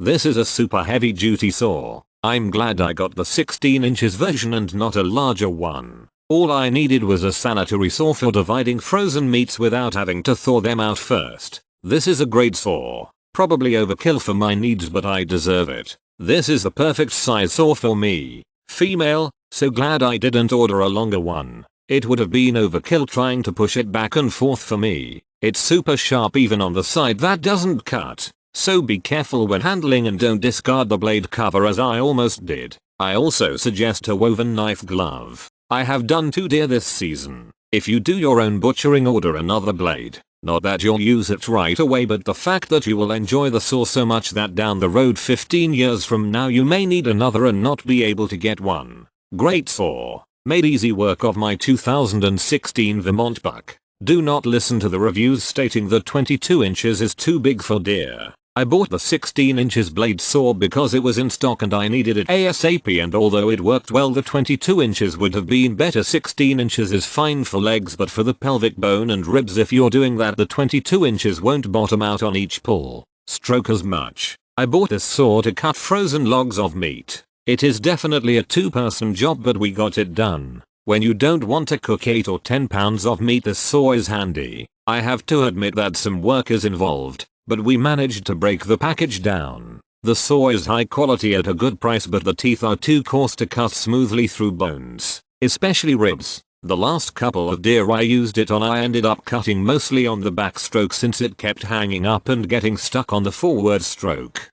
This is a super heavy duty saw. I'm glad I got the 16 inches version and not a larger one. All I needed was a sanitary saw for dividing frozen meats without having to thaw them out first. This is a great saw. Probably overkill for my needs, but I deserve it. This is the perfect size saw for me. Female, so glad I didn't order a longer one. It would have been overkill trying to push it back and forth for me. It's super sharp even on the side that doesn't cut. So be careful when handling and don't discard the blade cover as I almost did. I also suggest a woven knife glove. I have done 2 deer this season. If you do your own butchering, order another blade. Not that you'll use it right away, but the fact that you will enjoy the saw so much that down the road 15 years from now you may need another and not be able to get one. Great saw. Made easy work of my 2016 Vermont buck. Do not listen to the reviews stating that 22 inches is too big for deer. I bought the 16 inches blade saw because it was in stock and I needed it ASAP, and although it worked well, the 22 inches would have been better. 16 inches is fine for legs, but for the pelvic bone and ribs, if you're doing that, the 22 inches won't bottom out on each pull, stroke as much. I bought this saw to cut frozen logs of meat. It is definitely a 2-person job, but we got it done. When you don't want to cook 8 or 10 pounds of meat, this saw is handy. I have to admit that some work is involved, but we managed to break the package down. The saw is high quality at a good price, but the teeth are too coarse to cut smoothly through bones, especially ribs. The last couple of deer I used it on, I ended up cutting mostly on the back stroke since it kept hanging up and getting stuck on the forward stroke.